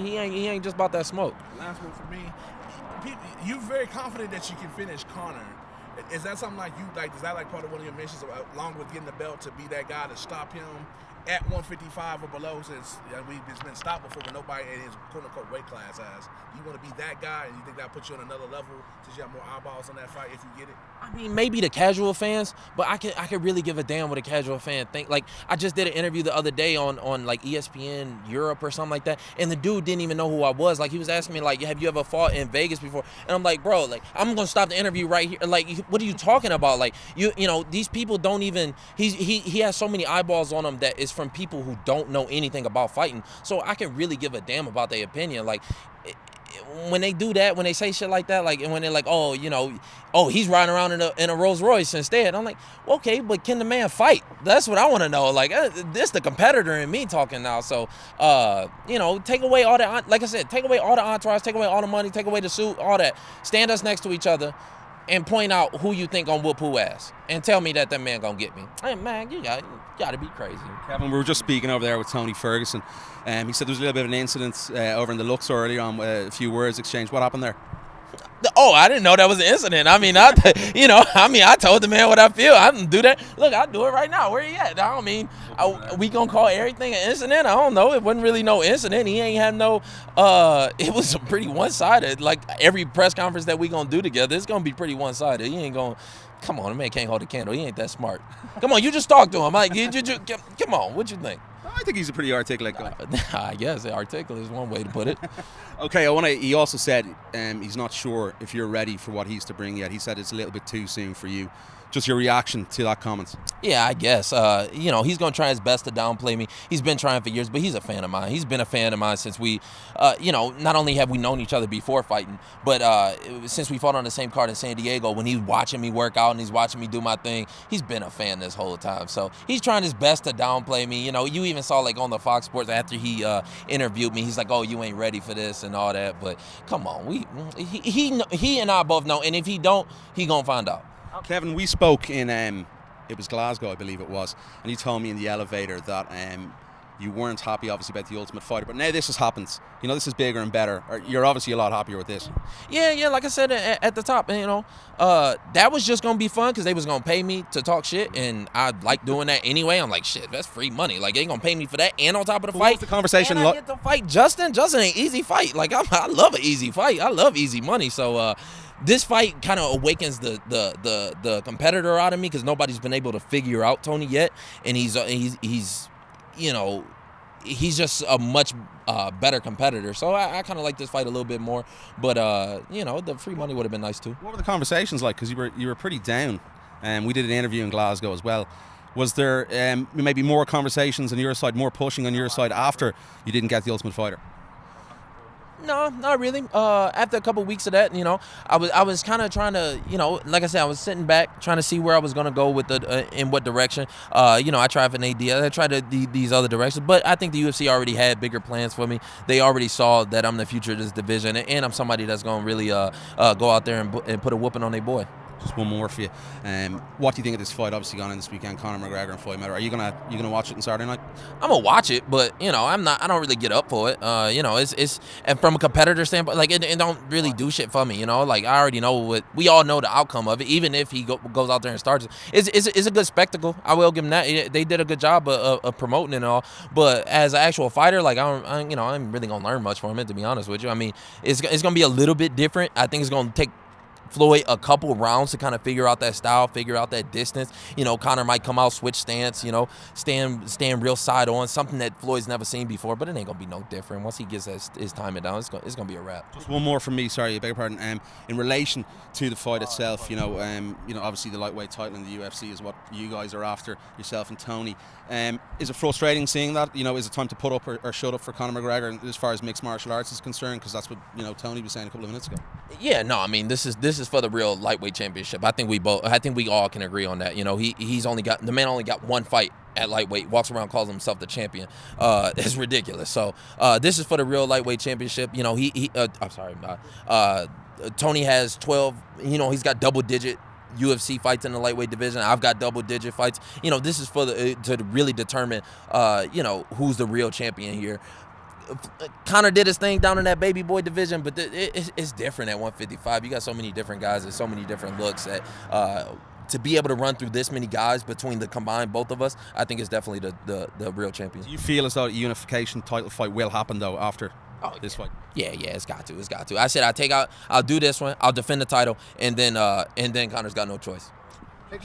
He ain't just about that smoke. Last one for me. You're very confident that you can finish Conor. Is that something like you like? Is that like part of one of your missions, along with getting the belt, to be that guy to stop him at 155 or below? Since we've been stopped before, but nobody in his quote-unquote weight class has. You want to be that guy, and you think that puts you on another level since you have more eyeballs on that fight if you get it? I mean, maybe the casual fans, but I could really give a damn what a casual fan think. Like, I just did an interview the other day on like ESPN Europe or something like that, and the dude didn't even know who I was. Like, he was asking me like, have you ever fought in Vegas before? And I'm like, bro, like, I'm gonna stop the interview right here. Like, what are you talking about? Like, you know, these people don't even. He has so many eyeballs on him that is from people who don't know anything about fighting. So I can really give a damn about their opinion. Like, when they do that, when they say shit like that, like, and when they're like, oh, you know, oh, he's riding around in a Rolls Royce instead. I'm like, okay, but can the man fight? That's what I want to know. Like, this the competitor in me talking now. So, you know, take away all that. Like I said, take away all the entourage, take away all the money, take away the suit, all that. Stand us next to each other and point out who you think gonna whoop who ass, and tell me that man gonna get me. Hey, man, you got to be crazy. Kevin, we were just speaking over there with Tony Ferguson. He said there was a little bit of an incident over in the Luxor earlier on, a few words exchanged. What happened there? Oh, I didn't know that was an incident. I mean, I told the man what I feel. I didn't do that. Look, I'll do it right now. Where he at? I don't mean, we gonna call everything an incident? I don't know. It wasn't really no incident. He ain't had no, it was pretty one-sided. Like, every press conference that we gonna do together, it's gonna be pretty one-sided. He ain't gonna, come on, the man can't hold a candle. He ain't that smart. Come on, you just talk to him. Like, come on, what you think? I think he's a pretty articulate guy. I guess articulate is one way to put it. Okay, he also said he's not sure if you're ready for what he's to bring yet. He said it's a little bit too soon for you. Just your reaction to that comment. Yeah, I guess. You know, he's going to try his best to downplay me. He's been trying for years, but he's a fan of mine. He's been a fan of mine since we, you know, not only have we known each other before fighting, but since we fought on the same card in San Diego, when he's watching me work out and he's watching me do my thing, he's been a fan this whole time. So he's trying his best to downplay me. You know, you even saw, like, on the Fox Sports after he interviewed me, he's like, oh, you ain't ready for this and all that. But come on, he and I both know, and if he don't, he going to find out. Kevin, we spoke in, it was Glasgow, I believe it was, and you told me in the elevator that you weren't happy, obviously, about the Ultimate Fighter, but now this has happened. You know, this is bigger and better. You're obviously a lot happier with this. Yeah, like I said at the top, you know, that was just going to be fun because they was going to pay me to talk shit, and I like doing that anyway. I'm like, shit, that's free money. Like, they going to pay me for that, and on top of the fight, the conversation, and I get to fight Justin. Justin ain't easy fight. Like, I love an easy fight. I love easy money, so this fight kind of awakens the competitor out of me because nobody's been able to figure out Tony yet, and he's you know, he's just a much better competitor. So I kind of like this fight a little bit more, but you know, the free money would have been nice too. What were the conversations like? Because you were pretty down, and we did an interview in Glasgow as well. Was there maybe more conversations on your side, more pushing on your side after you didn't get the Ultimate Fighter? No, not really. After a couple of weeks of that, you know, I was kind of trying to, you know, like I said, I was sitting back trying to see where I was going to go with in what direction. You know, I tried for an AD, I tried these other directions, but I think the UFC already had bigger plans for me. They already saw that I'm the future of this division, and I'm somebody that's going to really go out there and put a whooping on their boy. Just one more for you. What do you think of this fight? Obviously, gone in this weekend, Conor McGregor and Floyd Mayweather. Are you gonna watch it on Saturday night? I'm gonna watch it, but you know, I don't really get up for it. You know, it's and from a competitor standpoint, like it don't really do shit for me. You know, like I already know we all know the outcome of it. Even if he goes out there and starts it, it's a good spectacle. I will give him that. They did a good job of promoting it and all. But as an actual fighter, like I'm really gonna learn much from it. To be honest with you, I mean, it's gonna be a little bit different. I think it's gonna take Floyd a couple rounds to kind of figure out that style, figure out that distance. You know, Conor might come out, switch stance, you know, stand real side on, something that Floyd's never seen before, but it ain't going to be no different. Once he gets his timing down, it's going to be a wrap. Just one more from me, sorry, I beg your pardon. In relation to the fight itself, you know, obviously the lightweight title in the UFC is what you guys are after, yourself and Tony. Is it frustrating seeing that? You know, is it time to put up or shut up for Conor McGregor as far as mixed martial arts is concerned? Because that's what, you know, Tony was saying a couple of minutes ago. Yeah, no, I mean, this is for the real lightweight championship. I think we all can agree on that. You know, the man only got one fight at lightweight, walks around, calls himself the champion. It's ridiculous. So this is for the real lightweight championship. You know, Tony has 12. You know, he's got double-digit UFC fights in the lightweight division. I've got double-digit fights. You know, this is for to really determine, you know, who's the real champion here. Conor did his thing down in that baby boy division, but it's different at 155. You got so many different guys and so many different looks that to be able to run through this many guys between the combined both of us, I think is definitely the real champion. Do you feel as though a unification title fight will happen though after this fight? Yeah, it's got to. I said I'll do this one, I'll defend the title, and then Conor's got no choice.